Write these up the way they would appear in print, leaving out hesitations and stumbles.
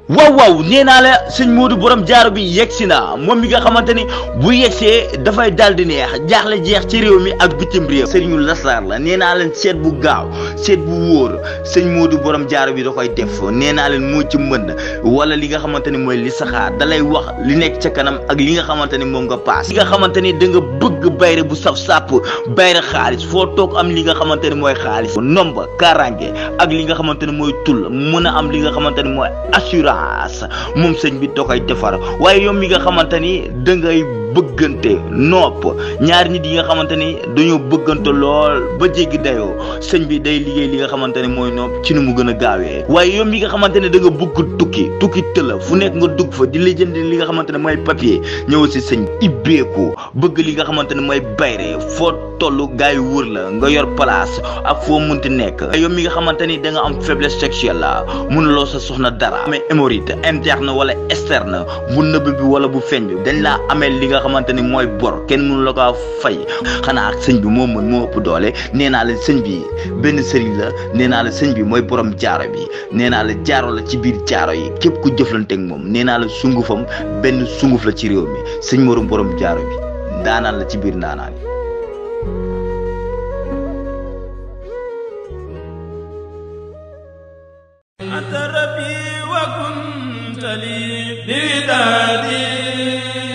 waaw nee naa la sëñ Modou borom jaaro bi yegsi na moom mi nga xamante ni bu yegsee dafay daal di neex jaaxle jeex ci réew mi ak bitim réew sëriñu lasraar la nee naa leen seet bu gaaw seet bu wóor sëñ Modou borom jaaro bi da koy def nee naa leen moo ci mën wala li nga xamante ni mooy li saxaar da lay wax li nekk ca kanam ak li nga xamante ni moom nga paas li nga xamante ni da nga bëgg bayre bu saf sàpp bayre xaalis foo toog am li nga xamante ni mooy xaalis nomba karange ak li nga xamante ni mooy tul mën a am li nga xamante ni mooy assurance moom sëñ bi da koy defar waaye yow mi nga xamante ni da ngay bëggante nopp ñaari nit yi nga xamante ni dañoo bëggante lool ba jéggi dayoo sëñ bi day liggéey li nga xamante ni mooy nopp ci nu mu gën a gaawee waaye yow mi nga xamante ne da nga bëgg tukki tëla fu nekk nga dugg fa di la jënd li nga xamante ne mooy papier ñëw si sëñ ibbeeku bëgg li nga xamante ne mooy bayre foo tollu gaa yi wër la nga yor place ak foo munti nekk yow mi nga xamante ni da nga am faiblesse sexuelle la mënuloo sa soxna dara amee hémorroïde interne wala externe bu nëbb bi wala bu feeñ bi dañ laa amee li nga xamante ni mooy bor kenn mënu la ko fay xanaa ak sëñ bi moo mën moo ëpp doole nee naa la sëñ bi benn sëriñ la nee naa la sëñ bi mooy borom jaaro bi nee naa la jaaro la ci biir jaaro yi képp ku jëflanteeg moom nee naa la sungufam benn sunguf la ci réew mi sëñ Modou borom jaaro bi ndaanaan la ci biir ndaanaan yi.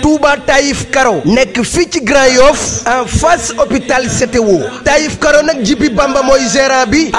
Touba Taïf Karo nekk fii ci Grand Yoff en face hôpital CTO Taïf Karo nag Jibi Bamba mooy gérant bi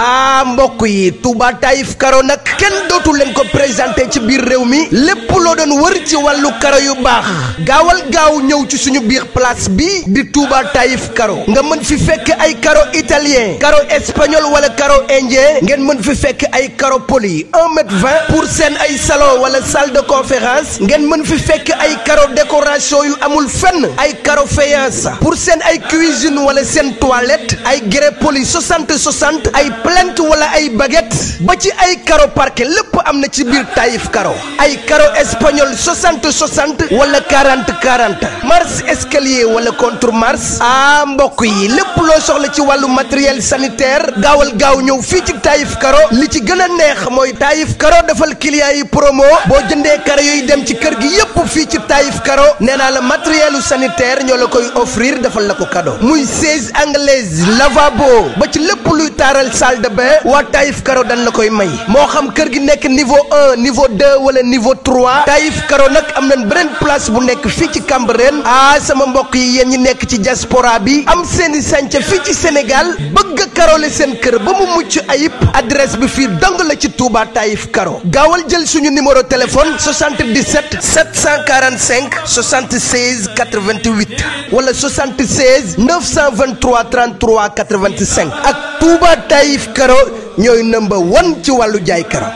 mbokk yi Touba Taïf Karo nag kenn dootu leen ko présenté ci biir réew mi lépp loo doon wër ci wàllu karo yu baax gaawal gaaw ñëw ci suñu biir place bi di Touba Taïf Karo nga mën fi fekk ay karo italien karo espagnol wala karo indien ngeen mën fi fekk ay karo poli 1,20 m pour seen ay salon wala salle de conférence ngeen mën fi fekk ay karo décoration yu amul fenn ay karo faïence pour seen ay cuisine wala seen toilette ay grès poli 60 ay plinthe wala ay baguette ba ci ay karo parquet lépp am na ci biir Taïf Karo ay karo espagnol 60 wala 40 marche escalier wala contre marche mbokk yi lépp loo soxla ci wàllu matériel sanitaire gaawal gaaw ñëw fii ci Taïf Karo li ci gën a neex mooy Taïf Karo defal client yi promo boo jëndee karo yooyu dem ci kër gi yépp fii ci Taïf Karo nee naa la matériel sanitaire ñoo la koy offrir defal la ko cadeau muy siège anglaise lavabo ba ci lépp luy taaral salle de bain waa Taïf Karo dañ la koy may moo xam kër gi nekk niveau 1 niveau 2 wala niveau 3 Taïf Karo nag am nañ beneen place bu nekk fii ci Cambérène sama mbokk yi yéen ñi nekk ci diaspora bi am seeni sànca fii ci Sénégal bëgg a karole seen kër ba mu mucc ayib adresse bi fii dong la ci Touba Taïf Karo gaawal jël suñu numéro téléphone 77 745 76 88 wala 76 923 33 85 ak Touba Taïf Karo ñooy number 1 ci wàllu jaay karo.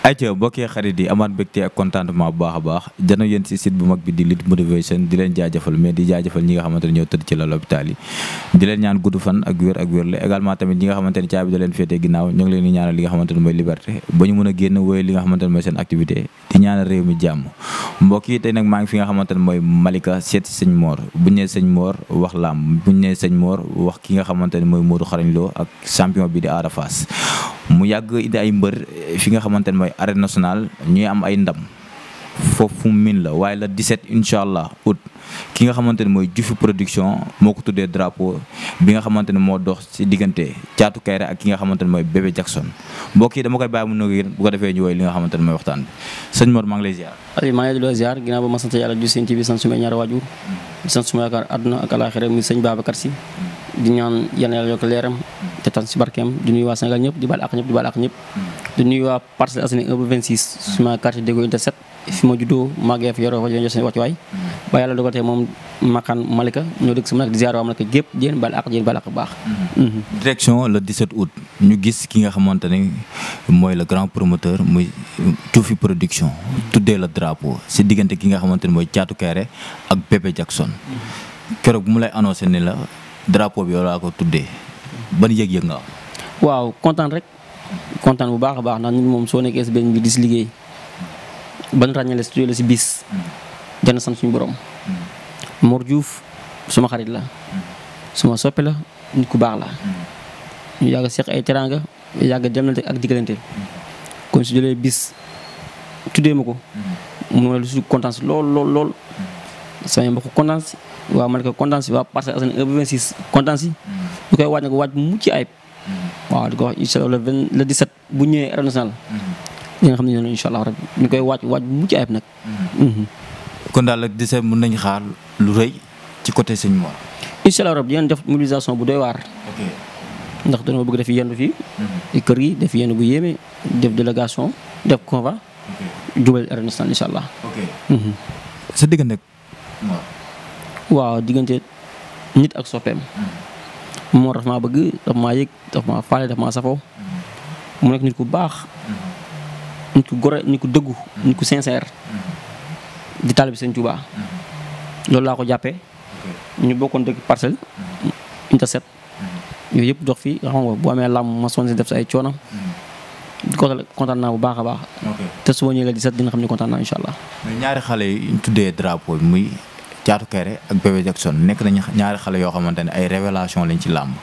ayca bokkee xarit yi amaat mbégte ak contentement bu baax a baax jano yéen si site bu mag bi di Lutte Motivation di leen jaajëfal mais di jaajëfal ñi nga xamante ne ñoo tëdd ci lal hôpital yi di leen ñaan gudd fan ak wér la également tamit ñi nga xamante ne caabi da leen féetee ginnaaw ñoo ngi leen di ñaanal li nga xamante ne mooy liberté ba ñu mën a génn wooye li nga xamante ne mooy seen activité di ñaanal réew mi jàmm mbokk yi tey nag maa ngi fi nga xamante ne mooy Malika seet si sëñ Mor buñ nee sëñ Mor wax laam buñ nee sëñ Mor wax ki nga xamante ne mooy Modou Xarañ Lo ak champion bi di Ada Fass mu yàgg indi ay mbër fi nga xamante ne mooy arène nationale ñuy am ay ndam foofu min la waaye la 17 incha allah août ki nga xamante ne mooy Jufi production moo ko tuddee drapeau bi nga xamante ne moo dox ci diggante Caatu Kayre ak ki nga xamante ne mooy Bébé Jackson mbokk yi dama koy bàyyi mu nuyu yéen bu ko defee ñu woy li nga xamante ne mooy waxtaan bi sëñ Mor maa ngi lay ziar. waaye maa ngi lay ziar ginnaaw ba ma sant yàlla ju seen ci bi sant suma ñaari waajur di sant suma yaakaar àdduna ak alaaxira muy sëñ Babacar Si di ñaan yàlla yokk leeram te tan si barkeem di nuyu waa Sénégal ñëpp di baal ak ñëpp di nuyu waa Parcelles Assainies 1 ba 26 suma quartier Déggo Unité 7 fi ma juddoo màggee fi yoroo fa jox seen wàccuwaay ba yàlla dogal tey moom makaan Malika ñoo dëkk sama nag di ziar waa Malika gépp jéen baal ak baax direction le 17 août ñu gis ki nga xamante ne mooy le grand promoteur muy Jufi production tuddee la drapeau si diggante ki nga xamante ne mooy Caatu Kayre ak Bébé Jackson keroog bu mu lay annoncé ni la drapeau bi yow laa ko tuddee ban yëg-yëg nga am. waaw kontaan rek kontaan bu baax a baax ndax nit moom soo nekkee si benn bi di si liggéey ban ràññale si tuyee la si bis jana sant suñu borom Mor Diouf suma xarit la suma soppe la nit ku baax la ñu yàgg seq ay teraanga yàgg demlante ak diggalante kon su jëlee bis tuddee ma ko mu ne lu si kontaan si lool samay mbokk kontaan si waaw man ko kontaan si waa Parcelles Assainies 1 ba 26 kontaan si ñu koy waaj nag waaj bu mucc ayib waaw di ko wax incha allah le 17 bu ñëwee Arène Nationale li nga xam ne noonu incha allah rabbi ñu koy waaj bu mucc ayib nag. kon daal le 17 mën nañu xaar lu rëy ci côté Sëñ Mor. incha allah rabbi dinañ def mobilisation bu doy waar. ndax dañoo bëgg def yendu fii. kër gi def yendu bu yéeme def délégation def convoi. jubal Arène Nationale incha allah. sa diggante waaw diggante nit ak soppeem. moo daf maa bëgg daf maa yëg daf maa faale daf maa safoo. mu nekk nit ku baax. nit ku gore nit ku dëggu. nit ku sincère. di taalibe Sëñ Tuubaa. loolu laa ko jàppee. ñu bokkoon dëkk Parcelles. unité 7. yooyu yëpp dox fii xam nga bu amee làmb ma sonn si def sa ay coono. kontaan naa bu baax a baax. te su ma ñëwee la 17 dina xam ne kontaan naa incha allah. mais ñaari xale yi ñu tuddee drapeau bi muy Thiatou Kairé ak Bébé Jackson nekk nañu ñaari xale yoo xamante ne ay révélation lañ ci làmb.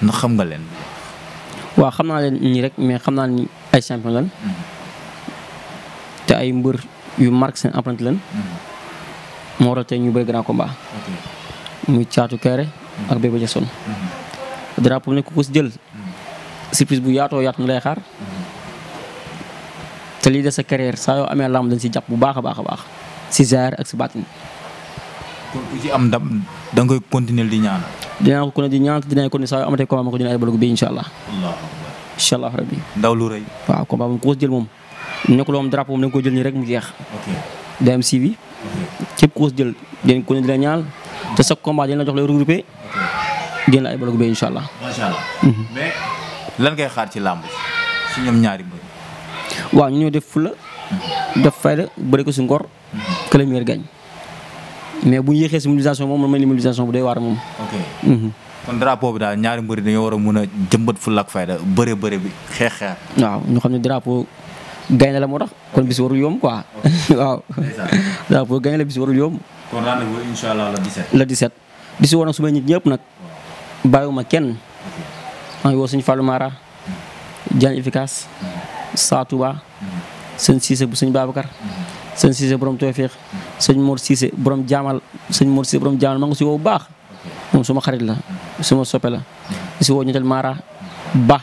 ndax xam nga leen. waaw xam naa leen nii rek mais xam naa ni ay champion lañ. te ay mbër yu marqué seen empreinte lañ. moo waral tey ñu bëri grand combat. muy Thiatou Kairé ak Bébé Jackson. drapeau bi nag ku ko si jël. surprise bu yaatoo yaatu mu lay xaar. te lii de sa carrière saa yoo amee lamb dañ si jàpp bu baax a baax a baax si zaahir ak si baatin. kon ku ci am ndam da nga koy continuer di ñaan. dinaa ko continuer di ñaan te dinaa ko ne saa yoo amatee combat ma ko jëlee ay balogu bi incha allah. incha allah rabbi. ndaw lu rëy. waaw combat moom ku ko jël moom. nekkul moom drapeau moom da nga ko jël nii rek mu jeex. day am suivi. képp ku ko jël dinañ ko ne di la ñaan te sa combat dina la jox lay regroupé. génn la ay balogu bi incha allah. macha allah. mais lan ngay xaar ci làmb si ñoom ñaari mbër. waaw ñu ñëw def fula. def fayda bëri ko si ngor. que le meilleur gagne. mais bu ñu yéexee si mobilisation moom man mel ni mobilisation bu doy waar moom. kon drapeau bi daal ñaari mbër dañoo war a mun a jëmbat fula ak fayda bëre bi xeex. waaw ñu xam ne drapeau gaynde la moo tax kon bis warul yomb quoi. waaw drapeau gaynde la bis warul yomb. kon rendez-vous incha allah le 17. le 17 di si woon ak suma nit ñëpp nag bàyyiwuma kenn maa ngi woo suñu Fallou Mara Diagne efficace Sa Touba sëñ Cissé bu sëñ Babacar sëñ Cissé borom Tawfeex sëñ Mor Cissé borom jaamal maa ngi si woo bu baax moom suma xarit la suma soppe la di si woo ñetteel Mara Ba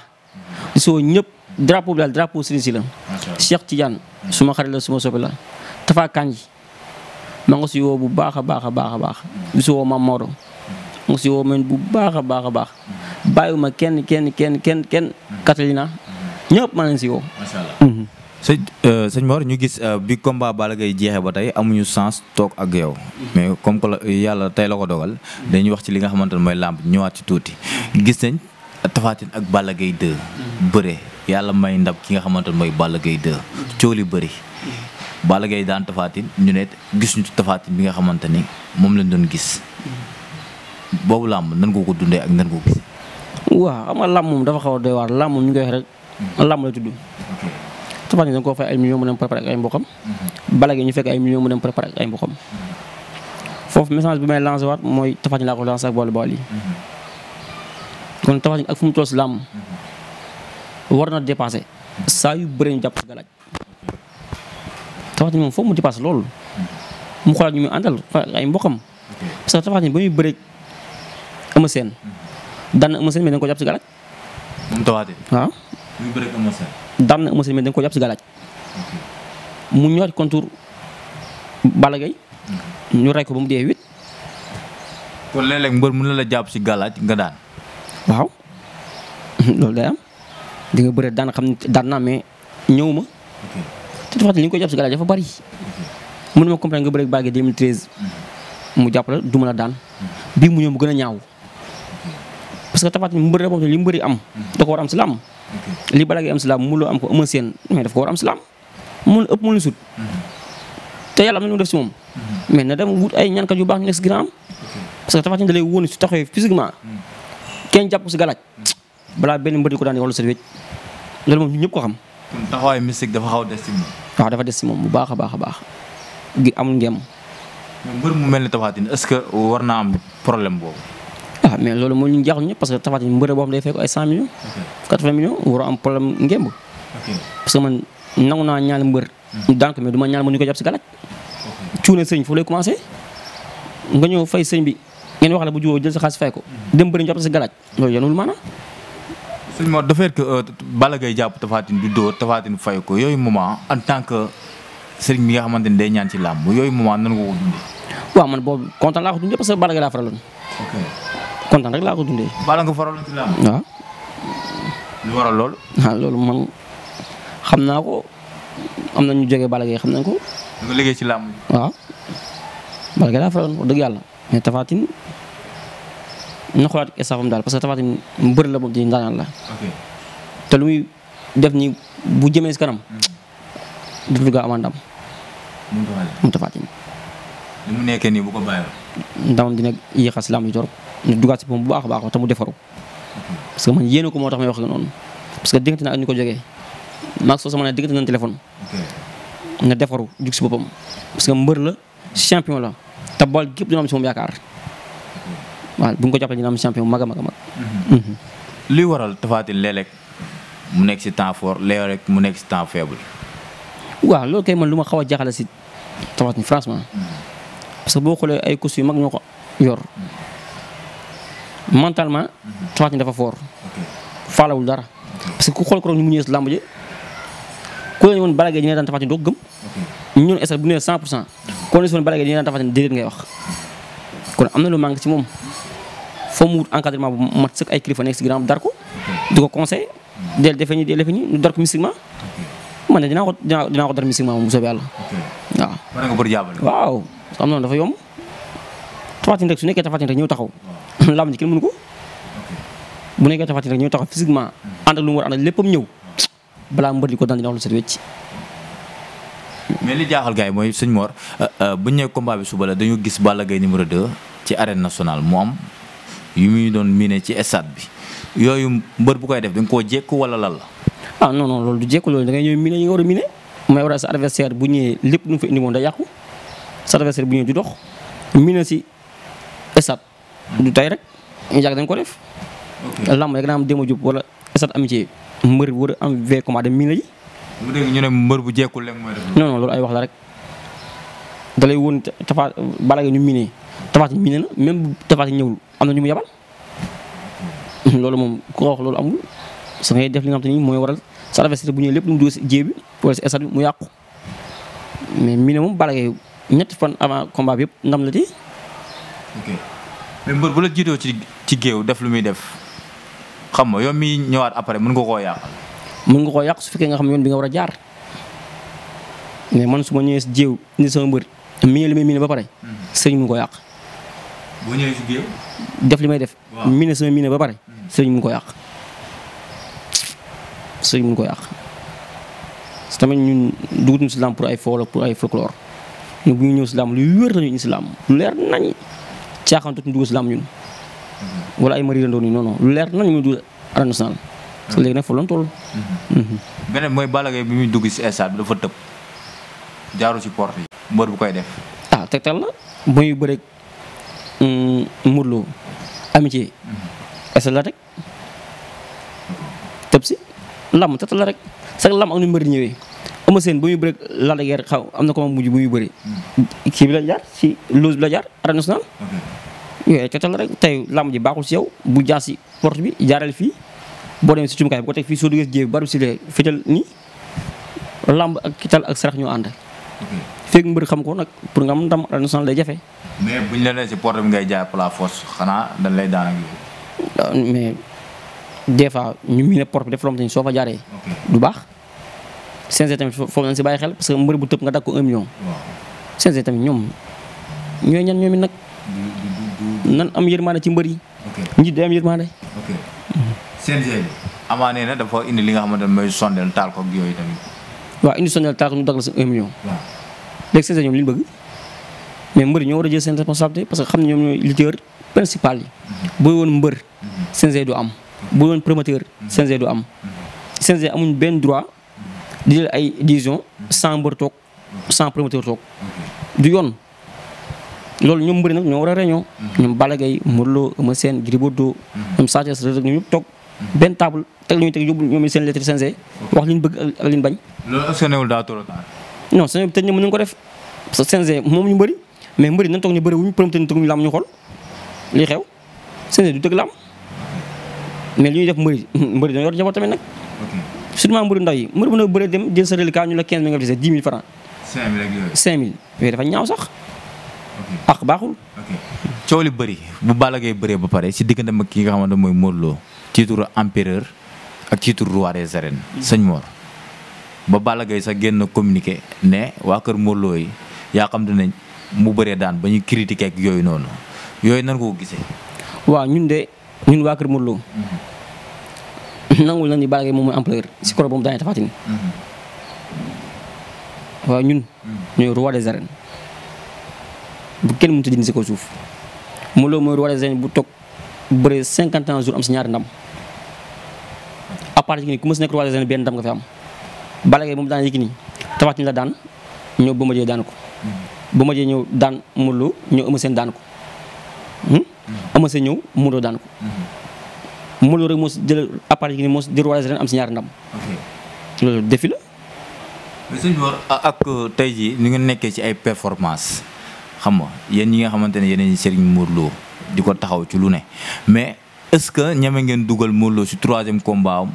di si woo ñëpp drapeau bi daal drapeau Serigne si la Cheikh Tidiane suma xarit la suma soppe la Tafa Kanji maa ngi si woo bu baax a baax a baax a baax di si woo Mam Maodo maa ngi si woo men bu baax a baax a baax bàyyiwuma kenn Catalina ñëpp maa leen si woo. macha allah. sëñ Mor ñu gis bi combat Balla Gaye jeexee ba tey amuñu chance toog ak yow. mais comme que yàlla tey la ko dogal. dañuy wax ci li nga xamante ne mooy làmb ñëwaat ci tuuti. gis nañ Tapha Tine ak Balla Gaye 2. bëre yàlla may ndab ki nga xamante ne mooy Balla Gaye 2. coow li bëri. Balla Gaye daan Tapha Tine ñu ne gis ñu Tapha Tine bi nga xamante ni moom lañ doon gis. boobu làmb nan nga ko dundee ak nan nga ko gis. waaw xam nga làmb moom dafa xaw a doy waar làmb moom ñu koy wax rek làmb la tudd. Tapha Tine da nga koo fay ay millions mu dem préparé ak ay mboqam. Balla Gaye ñu fekk ay millions mu dem préparé ak ay mboqam. foofu message bi may lancé waat mooy Tapha Tine laa ko lancé ak boole boole yi. kon Tapha Tine ak fu mu toll si làmb war na dépassé saa yu bëree ñu jàpp si galaaj. Tapha Tine moom foofu mu dépassé loolu. mu xoolaat ñu muy àndal xoolaat ay mboqam. parce que Tapha Tine ba muy bëreeg Eumeu Sène daan na Eumeu Sène mais da nga ko jàpp si galaaj. moom Tapha Tine. waaw. muy bëreeg Eumeu Sène. daan na Eumeu Sène mais da nga ko jàpp si galaaj. mu ñëwaat contour Balla Gaye ñu rey ko ba mu dee 8. kon léeg-léeg mbër mën na la jàpp si galaaj nga daan. waaw loolu day am di nga bëre daan xam ne daan naa mais ñëwuma. te Tapha Tine li nga koy jàpp si galaaj dafa bari. mën na ma comprendre nga bëre Balla Gaye 2013 mu jàpp la du ma la daan bii mu ñëw mu gën a ñaaw parce que Tapha Tine mu bëri moom li mu bëri am da ko war am si làmb li Balla Gaye am si làmb mu loo am ko Eumeu Sène mais daf ko war am si làmb mun ëpp mu la sut te yàlla am na lu mu def si moom mais na dem wut ay ñaankat yu baax ñu nekk si ginnaaw am parce que Tapha Tine da lay wóoni su taxawee physiquement kenn jàpp ko si galaaj balaa benn mbër di ko daan wala sa wécc loolu moom ñu ñëpp ko xam. kon taxawaay mystique dafa xaw a des si moom. waaw dafa des si moom bu baax a baax a baax gi amul ngem. mbër mu mel ni Tapha Tine est-ce que war naa am problème boobu. ah mais loolu moo ñu jaaxul ñëpp parce que Tapha Tine mbër boo xam day fekk ay 100 millions. 80 millions war a am problème ngemb. parce que man nangu naa ñaari mbër. daan ko mais du ma ñaar mën ñu ko jàpp si galaj. cuune sëñ foofu lay commencé nga ñëw fay sëñ bi ngeen wax la bu jiwoo jël sa xaalis fay ko dem bëri ñu jàpp si galaj loolu yanul maanaam. sëñ Mor de fait que Balla Gaye jàpp Tapha Tine du dóor Tapha Tine fay ko yooyu moment en tant que sëriñ bi nga xamante ni day ñaan ci làmb yooyu moment nan nga ko dundee. waaw man boobu kontaan laa ko dundee parce que Balla Gaye laa faraloon. kontaan rek laa ko dundee. Balla nga faraloon ci làmb. waaw. lu waral loolu. waaw loolu man xam naa ko am na ñu jógee Balla Gaye xam nañ ko. da nga liggéey ci làmb. waaw Balla Gaye laa faraloon wax dëgg yàlla mais Tapha Tine na xoolaat estafam daal parce que Tapha Tine mbër la moom di ndaanaan la. te lu muy def ni bu jëmee si kanam. du dugg amaa ndam. mu Tapha Tine. li mu nekkee nii bu ko bàyyiwoon. ndamam dina yéexal si làmb ji torop ñu duggaat si moom bu baax a baax te mu defaru parce que man yéene ko moo tax may wax ak noonu parce que diggante na ak ñu ko jógee maag soo sama ne diggante nañ téléphone. na defaru jug si boppam parce que mbër la champion la te bool gépp dina am si moom yaakaar waaw bu ñu ko jàppale dina am champion mag a mag a mag. luy waral Tapha Tine léeg-léeg mu nekk si temps fort léeg-léeg mu nekk si temps faible. waaw loolu kay man lu ma xaw a jaaxale si Tapha Tine franchement parce que boo xoolee ay courses yu mag ñoo ko yor mentalement Tapha Tine dafa fort faalawul dara parce que ku xool ko ñu mu ñëwee si làmb ji ku la ñu woon Balla Gaye dina daan Tapha Tine doo ko gëm ñun est bu nee 100% kon si woon Balla Gaye dina daan Tapha Tine déedéet ngay wax kon am na lu manqué ci moom foo mu wut encadrement bu mat sëkk ay kilifa nekk si ginnaaw dar ko di ko conseil del defe nii ñu dar ko mystiquement man ne dinaa ko dar mystiquement moom bu soobee yàlla waaw. war nga bëri jàppale. waaw am na dafa yomb Tapha Tine rek su nekkee Tapha Tine rek ñëw taxaw làmb ji kenn mënu ko bu nekkee Tapha Tine rek ñëw taxaw physiquement ànd ak lu mu war a ànd ak léppam ñëw balaa mbër di ko daan dina wax lu set wecc. mais li jaaxal gars yi mooy sëñ Mor bu ñu nee combat bi suba la dañu gis Balla Gaye numéro 2 ci arène nationale mu am yu muy doon miné ci stade bi yooyu mbër bu koy def da nga koo jékku wala lan la. ah non loolu du jékku loolu da ngay ñëw miné yi nga war a miné may war a sa adversaire bu ñëwee lépp lu mu fa indi moom day yàqu sa adversaire bu ñëwee du dox miné si stade du tay rek ñu yàgg dañ ko def. lamb rek naa am déma jub wala stade amitié mbër war a am v combat dem miné yi. bu dégg ñu ne mbër bu jekkul léegi mooy def. non loolu ay wax la rek da lay woon Tapha Balla Gaye ñu miné Tapha Tine miné na même bu Tapha Tine ñëwul am na ñu mu yabal loolu moom ku wax loolu amul sa ngay def li nga xam te ni mooy waral sa adversaire bu ñëwee lépp lu mu dugg si jéeb bi wala si stade bi mu yàqu mais miné moom Balla Gaye ñetti fan avant combat bi yëpp ndam la ci. ok mais mbër bu la jiitoo ci géew def lu muy def xam nga yow mi ñëwaat après mën nga koo yàqal. mën nga koo yàq su fekkee nga xam yoon bi nga war a jaar mais man su ma ñëwee si jéew ni sama mbër miné li may miné ba pare sëriñ mu ngi ko yàq. boo ñëwee si géew. def li may def. waaw miné sama miné ba pare sëriñ mu ngi ko yàq sëriñ mu ngi ko yàq parce que tamit ñun dugutuñu si làmb pour ay foo pour ay folklore ñun bu ñu ñëw si làmb lu wér la ñu indi si làmb lu leer nañ caaxaan tuuti dugg si làmb ñun wala ay mari randoo nii non non lu leer nañ ñu dugg arène nationale parce que léegi nag fa loon toll. beneen mooy Balla Gaye bi muy dugg si stade bi dafa tëb jaaru ci porte yi. mbër bu koy def. ah tegtal la ba muy bëreeg Modou Lo amitié. stade la rek tëb si lamb tegtal la rek sax lamb ak nu mbër di ñëwee ama seen ba muy bëreeg Lac de Guiers xaw am na ko ma mujj bu muy bëri. kii bi la jaar si loose bi la jaar arène nationale. yooyu tegtal la rek tey lamb ji baaxul si yow bu jaar si porte bi jaarale fii. boo demee si cumukaay bu ko teg fii soo duggee si jéeg baru si lee fital nii lamb ak kital ak sarax ñoo ànd fekk mbër xam ko nag pour nga am ndam national day jafe. mais buñ la nee si porte bi ngay jaay par la force xanaa dañ lay daan ak yooyu. mais des fois ñu miine porte bi def loo xamante ni soo fa jaaree. du baax. CNG tamit foofu nañ si bàyyi xel parce que mbër bu tëb nga dagg ko 1 million. CNG tamit ñoom ñooy ñan ñoom it nag. nan am yërmande ci mbër yi. njiit day am yërmande. CNG bi Ama nee na dafa indi li nga xamante ne mooy sondeel taal ko ak yooyu tamit. waaw indi sondeel taal ko ñu dagal sa 1 million. waaw léegi CNG ñoom li ñu bëgg mais mbër ñoo war a jël seen responsabilité parce que xam ne ñoom ñooy lutteur principal yi. booy woon mbër CNG du am. booy woon promoteur CNG du am. CNG amuñ benn droit di jël ay décision sans mbër toog sans promoteur toog du yoon loolu ñoom mbëri nag ñoo war a réunion. ñoom Balla Gaye Modou Lo Eumeu Sène Gris Bordeaux ñoom Sa Thiès Reug Reug ñoom ñëpp toog benn table teg lu ñuy teg yóbbu ñoom seen lettre CNG wax li ñu bëgg ak li ñu bañ. loolu est-ce que newul daa trop tard. non CNG bi tëj na mën nañu ko def parce que CNG moom ñu bëri mais mbëri nañ toog ñu bëri wuñ promoteur ñu tëgguñu lam ñu xool lii xew CNG du tëgg lam mais li ñuy def mbëri dañoo yor njaboot tamit nag. surtout mbëri ndaw yi mbëri bu na bëri dem jël sa reliquat ñu la 15 000 nga visé 10 000 francs. 5000 ak yooyu. 5000 yooyu dafa ñaaw sax. ak baaxul. coow li bëri bu Balla Gaye bëree ba pare si diggante mag ki nga xamante mooy Modou Lo titre empereur ak titre roi des arènes. sëñ Mor ba Balla Gaye sax génn communiqué ne waa kër Modou Lo yi yaa xam ne mu bëree daan ba ñuy critiqué ak yooyu noonu yooyu nan ko gisee. waaw ñun waa kër Modou Lo nangul na ni Balla Gaye moom mooy empereur si koro ba mu daanee Tapha Tine. waaw ñun ñooy roi des arènes bu kenn mënut a dindi si kaw suuf Modou Lo mooy roi des arènes bu toog bëree 51 jours am si ñaari ndam à part Yékini ku ma si nekk roi des arènes benn ndam nga fi am. Balla Gaye moom daan Yékini Tapha Tine la daan ñëw Bombardier daan ko Bombardier ñëw daan Modou Lo ñëw Eumeu Sène daan ko Eumeu Sène ñëw Modou Lo daan ko Modou Lo rek moo si jël à part Yékini moo si di roi des arènes am si ñaari ndam loolu défi la. mais sëñ Mor ak tey jii ni nga nekkee ci ay performance xam nga yéen ñi nga xamante ne yéen Serigne Modou Lo di ko taxaw ci lu ne mais est-ce que ñeme ngeen dugal Modou Lo ci 3e combat am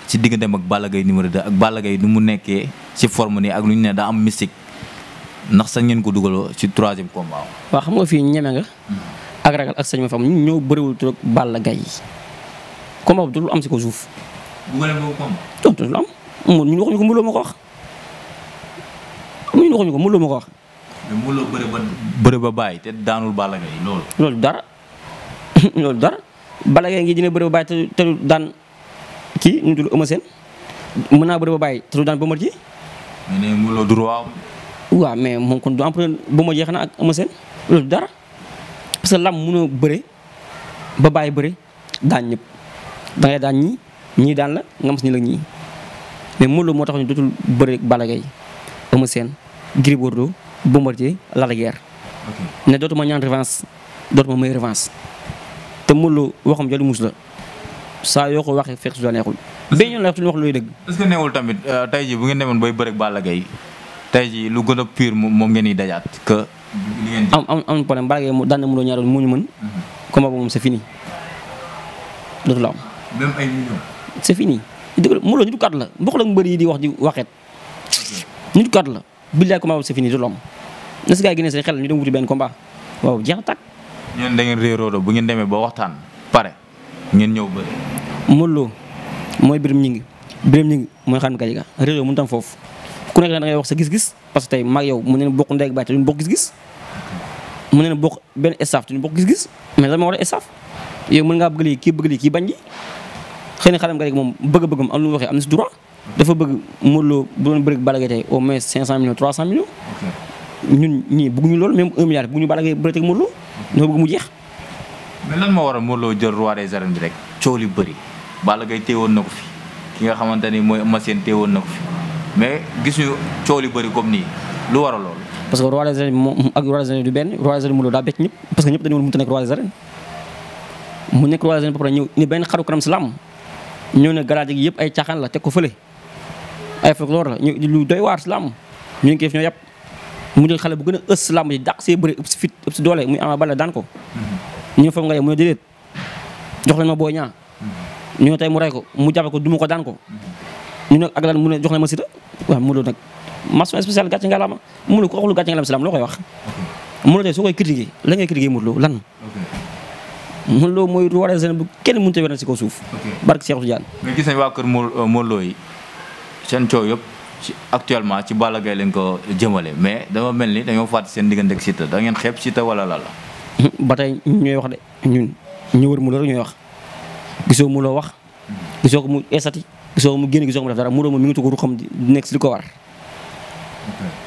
ci digganteem ak Balla Gaye numéro 2 ak Balla Gaye nu mu nekkee ci forme nii ak lu ñu ne daa am mystique ndax sax ngeen ko dugaloo ci 3e combat am. waaw xam nga fii ñeme nga. ak ragal ak sañ ma fam ñun ñoo bëriwul trop Balla Gaye combat bu dul am si ko suuf. bu ko defee combat. donc dul am ñun waxuñu ko Modou Lo ma ko wax. ñun waxuñu ko Modou Lo ma ko wax. mais Modou Lo bëre ba bàyyi te daanul Balla Gaye loolu. loolu dara loolu dara Balla Gaye ngi dina bëre ba bàyyi te du daan kii ñu tudd Eumeu Sène mën naa bëre ba bàyyi te du daan Bombardier. mais nee Modou Lo du roi. waaw mais moom kon du empereur Bombardier xanaa ak Eumeu Sène loolu dara parce que lam mënoo bëre ba bàyyi bëre daan ñëpp da ngay daan ñii daan la nga mos ni la ñii mais Modou Lo moo tax ñu dootul bëre Balla Gaye Eumeu Sène Gris Bordeaux Bombardier Lac de Guiers ne dootuma ñaan revanche dootuma may revanche te Modou Lo waxam jëlu mus la saa yoo ko waxee fekk su la neexul ba ñoon la wax wax looy dëgg. est-ce que neewul tamit tey jii bu ngeen demoon bay bëre ak Balla Gaye tey jii lu gën a pire moom ngeen di dajaat que li ngeen am problème Balla Gaye daan na Modou Lo ñaari moo ñu mën combat boobu moom c'est fini dootul am même ay millions. c'est fini dëgg la Modou Lo ñu du kat la mbokk la mbër yi di wax di waxeet ñu du kat la billaay combat boobu c'est fini dootul am na si gars yi génnee seen xel ñu dem wuti benn combat waaw jeex na tàkk. ñeen da ngeen réeroo bu ngeen demee ba waxtaan pare ngeen ñëw bëri. Modou Lo mooy Birame Gningue mooy Khadim Gadiaga réeroo mënut am foofu ku nekk da ngay wax sa gis-gis parce que tey maag yow mën nañu bokk ndey ak baay te duñu bokk gis-gis mën nañu bokk benn staff te duñu bokk gis-gis mais dama war a staff yow mën ngaa bëgg lii kii bañ ji xëy na Khadim Gadiaga moom bëgg-bëggam am lu mu waxee am na si droit dafa bëgg Modou Lo bu doon bëri Balla Gaye tey au moins 500 millions 300 millions ñun ñii bëgguñu loolu même 1 milliard bëgguñu Balla Gaye bëri teg Modou Lo dafa bëgg mu jeex. mais lan moo waral Modou Lo jël roi des arènes bi rek coow li bëri Balla Gaye téewoon na ko fi ki nga xamante ni mooy Eumeu Sène téewoon na ko fi mais gisuñu coow li bëri comme nii lu waral loolu. parce que roi des arènes moom ak roi des arènes du benn roi des arènes Modou Lo daa bett ñëpp parce que ñëpp dañu mënut a nekk roi des arènes mu nekk roi des arènes ba pare ñëw ni benn xaru kanam si làmb ñëw ne garaaj gi yëpp ay caaxaan la teg ko fële ay folklore la ñu lu doy waar si làmb ñu ngi koy def ñoo yàpp mu jël xale bu gën a ës si làmb ji dàq see bëri ëpp si fit ëpp si doole muy Ama Baldé daan ko ñu foofu nga yow mu ne déedéet jox leen ma Boy Niang ñu ne tey mu rey ko mu jàppe ko duma ko daan ko ñu ne ak lan mu ne jox leen ma Siteu waaw Modou Lo nag mention spéciale gàcce nga lama Modou Lo ko waxul gàcce nga lam si làmb loo koy wax Modou Lo tey soo koy critiquer la ngay critiquer Modou Lo lan Modou Lo mooy roi des arènes bu kenn mënut a wér si kaw suuf barke Cheikh Tidiane mais gis nañ waa kër Modou Lo yi seen coow yëpp ci actuellement ci Balla Gaye lañ ko jëmale mais dama mel ni dañoo fàtte seen diggante ak Siteu da ngeen xeeb Siteu wala lan la. ba tey ñooy wax de ñun ñu wër Modou Lo rek ñooy wax gisoo Modou Lo wax gisoo ko mu esati gisoo ko mu génn gisoo ko mu def dara Modou Lo moom mi ngi tugg xam di nekk si li ko war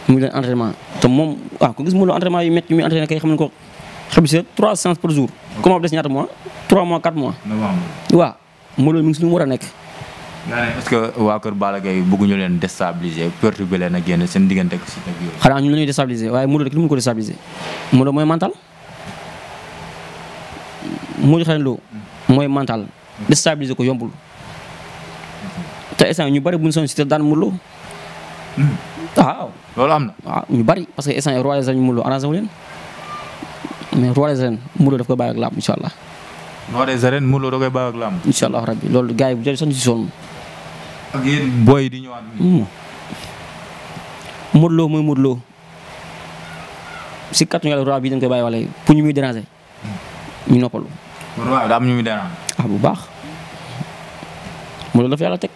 mu ngi leen entraînement te moom waaw ko gis Modou Lo entraînement yu métti yu muy entraîné kay xam ne ko xam si 3 séances par jour comment des ñaata mois 3 mois 4 mois waaw Modou Lo mi ngi si lu mu war a nekk. est-ce que waa kër Balla Gaye bëgguñu leen déstabiliser perturber leen a génn seen diggante ak Siteu ak yooyu. xanaa ñu la ñuy déstabiliser waaye Modou Lo rek lu mu ko déstabiliser Modou Lo mooy mental Modou Xarañ Lo mooy mental déstabiliser ko yombul te instant ñu bari bu ñu soon Siteu daan Modou Lo waaw loolu am na. waaw ñu bari parce que instant roi des arènes Modou Lo arrangé wu leen mais roi des arènes Modou Lo daf ko bàyyi ak làmb incha allah. roi des arènes Modou Lo da koy bàyyi ak làmb. incha allah rabbi loolu gars yi bu jëlee sax ñu si sonn. ak yéen booy yi di ñëwaat. Modou Lo mooy Modou Lo si kàttu yàlla roi bi dañ koy bàyyi wala pour ñu muy déranger ñu noppalu. roi daa am ñu muy déranger. bu baax Modou Lo dafa yàlla teg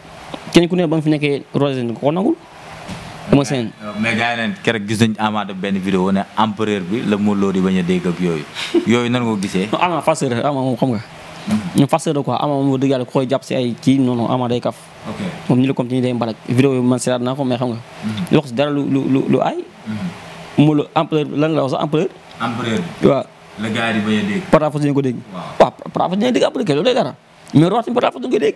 kenn ku ne ba nga fi nekkee roi des arènes ko nangul. ama seen mais gars yi neen keroog gis nañ Ama def benn vidéo ne empereur bi la Modou Lo di bañ a dégg ak yooyu nan nga ko gisee. non Ama farceur Ama moom xam nga. ñoom farceur quoi Ama moom dëgg yàlla ku koy jàpp si ay kii non Ama day kaf. moom ñu la comme ni day mbalak vidéo yi man seeraat naa ko mais xam nga. di wax si dara lu aay. Modou Lo empereur lan la wax sax empereur. empereur bi waaw. la gars yi di bañ a dégg. par rapport dinañ ko dégg. waaw par rapport dinañ dégg empereur kay loolu day dara mais roi tamit par rapport dañ koy dégg.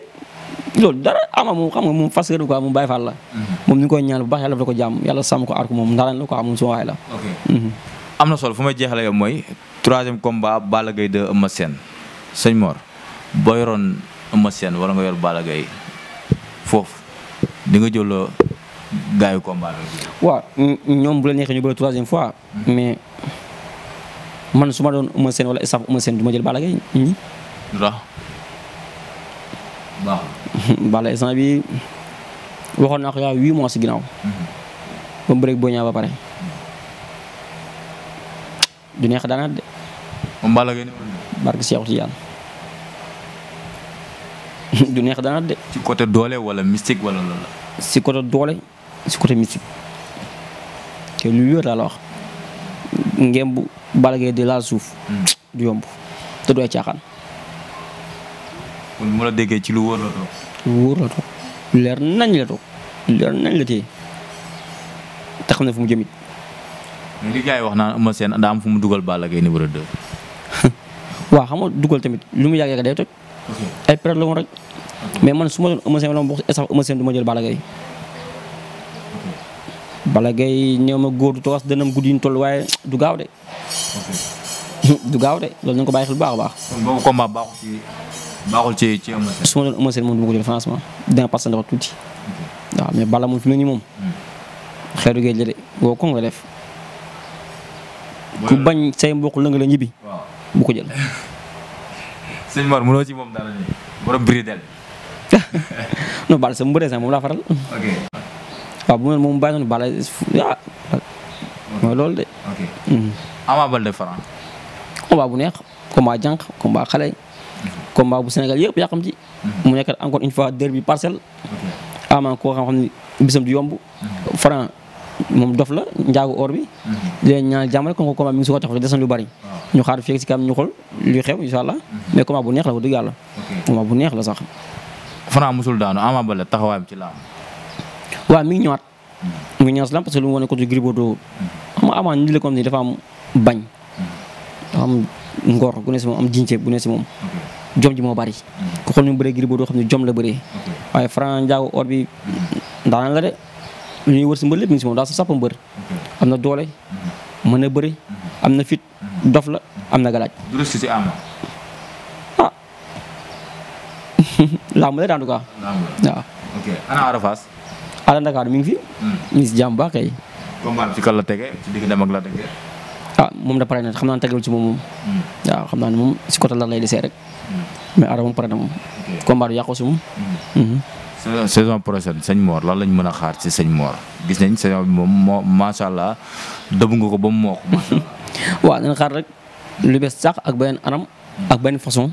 loolu dara Ama moom xam nga moom farceur quoi moom Baye Fall la. moom ñu ngi koy ñaan bu baax yàlla dafa ko jàmm yàlla sàmm ko aar ko moom ndaraan la quoi moom suma waay la. am na solo fu may jeexalee yow mooy 3e combat Balla Gaye 2 Eumeu Sène sëñ Mor boo yoroon Eumeu Sène wala nga yor Balla Gaye foofu di nga jël gaayu combat bi. waaw ñoom bu la neexee ñu bëri 3e fois. mais man su ma doon Eumeu Sène wala staff Eumeu Sène du ma jël Balla Gaye. ndax baaxul. Balla instant bi waxoon naa ko yaa 8 mois si ginnaaw. ba mu bëreeg boo ñaa ba pare. du neex daanaat de. moom Balla Gaye barke Cheikh Tidiane du neex daanaat de. ci côté doole wala mystique wala loolu. si côté doole si côté mystique te lu wér laa la wax ngeen bu Balla Gaye di laal suuf. du yomb te du ay caaxaan. kon mu la déggee ci lu wóor la toog. lu wóor la toog leer nañ la toog leer nañ la téye te xam ne fu mu jëmit. mais li gars yi wax naan Eumeu Sène daa am fu mu dugal Balla Gaye numéro 2. waaw xam nga dugal tamit lu mu yàgg day toj. ay période la woon rek. mais man su ma doon Eumeu Sène wala ma bokk staff Eumeu Sène du ma jël Balla Gaye. Balla Gaye ñëw ma góor du toog dënam guddi yi ñu toll waaye du gaaw de. du gaaw de loolu nañu ko bàyyi xel bu baax a baax. kon boobu combat baaxul ci Eumeu Sène. su ma doon Eumeu Sène moom du ma ko jël franchement dina parce que dafa tuuti. waaw mais Balla moom fi mu ne nii moom. xeetu géej la de woo ko nga def. ku bañ say mbokk lëng la ñibbi. bu ko jël. sëñ Mor mënoo ci moom dara nii. borom bridel. non Balla sa mbëree sax moom laa faral. ok. waaw bu mel moom bàyyi noonu Balla ah. mooy loolu de. ok. Ama Baldé Franc. combat bu neex combat jànq combat xale. combat bu Sénégal yëpp yaa xam ci. mu nekk encore une fois derby Parcelles. Ama koo xam ne bisam du yomb. Franc moom dof la njaagu or bi. di leen ñaan jàmm rek comme combat mi ngi su ko taxaw des na lu bari. ñu xaar fii si kam ñu xool luy xew incha allah. mais combat bu neex la wax dëgg yàlla. combat bu neex la sax. Franc musul daanu Ama Baldé taxawaayam ci làmb. waaw mi ngi ñëwaat. mi ngi ñëwaat si làmb parce que lu mu wane ko ci Gris Bordeaux xam nga Ama ni la comme ni dafa am bañ. dafa am ngor gu ne si moom am jince bu ne si moom. jom ji moo bari. ku xool ni mu bëree Gris Bordeaux xam ne jom la bëree. waaye Franc njaagu or bi ndaanaan la de. lu ñuy wër si mbër lépp mi ngi si moom daal sa sàpp mbër. am na doole mën na bëri am na fit dof la am na galaaj. du risque ci Ama. ah làmb la en tout cas. waaw. ok ana Ada Fass. Ada Ndakaaru mi ngi fi. mi ngi si jàmm baax kay. combat bi ci kan la tege ci digg dem ak la tege. ah moom da pare na xam naa ne tegewul ci moom. waaw xam naa ne moom si côté la lay desee rek. mais Ada moom pare na moom. combat du yàqu si moom. saison prochaine sëñ Mor lan lañ mën a xaar ci sëñ Mor gis nañ saison bi moom moo macha allah dëbb nga ko ba mu mook macha allah. waaw dina xaar rek lu bees sax ak benn anam ak benn façon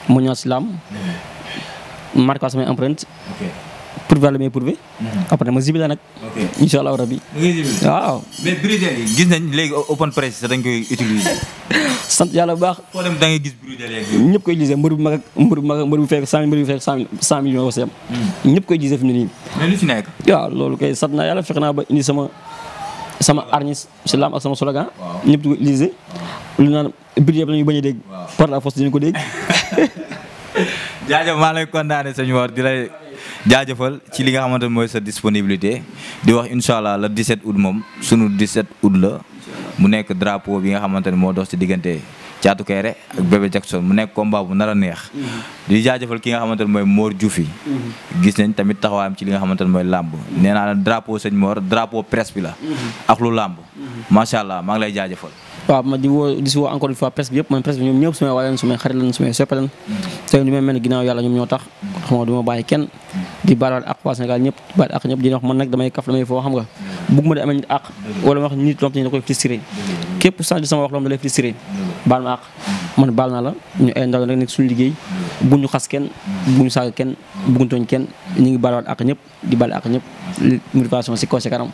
mu ñëwaat si laam marqué samay empreinte prouver le mieux prouvé après ma zibi la nag incha allah rabbi waaw mais bridel yi gis nañ léegi open press dañ koy utiliser. sant yàlla bu baax. foo dem da ngay gis bridel yeeg ñëpp koy utiliser mbër bu mag ak mbër bu mag ak mbër bu fekk 100 mbër bu fekk 100 millions aussi am. ñëpp koy utiliser fi mu ne nii. mais lu ci nekk. waaw loolu kay sant naa yàlla fexe naa ba indi sama arnis si laam ak sama slogan. ñëpp di ko utiliser. lu naan bridel la ñuy bañ a dégg. par la force dinañ ko dégg. jaajëf maa lay kontaane sëñ Mor di lay jaajëfal ci li nga xamante ne mooy sa disponibilité di wax incha allah le 17 août moom sunu 17 août la mu nekk drapeau bi nga xamante ne moo dox ci diggante Thiatou Kairé ak Bébé Jackson mu nekk combat bu nar a neex di jaajëfal ki nga xamante ne mooy Mor Diouf yi gis nañ tamit taxawaayam ci li nga xamante ne mooy làmb nee naa la drapeau sëñ Mor drapeau presse bi la ak lu làmb macha allah maa ngi lay jaajëfal. waaw ma di woo encore une fois presse bi yëpp man presse bi ñoom ñëpp sumay waa leen sumay xarit leen sumay soppe leen tey li may mel ni ginnaaw yàlla ñoom ñoo tax xam nga du ma bàyyi kenn di baal ak waa Sénégal ñëpp di baal ak ñëpp di wax man nag damay kaf damay foo xam nga bëgg ma di amee nit ak wala wax nit loo xam ne da koy frustré képp sax di sama wax loo xam ne da lay frustré baal ma ak man baal naa la ñu ay ndaw rek nekk suñu liggéey bu ñu xas kenn bu ñu saaga kenn bu ñu tooñ kenn ñu ngi baal ak ñëpp di baal ak ñëpp motivation si kaw si kanam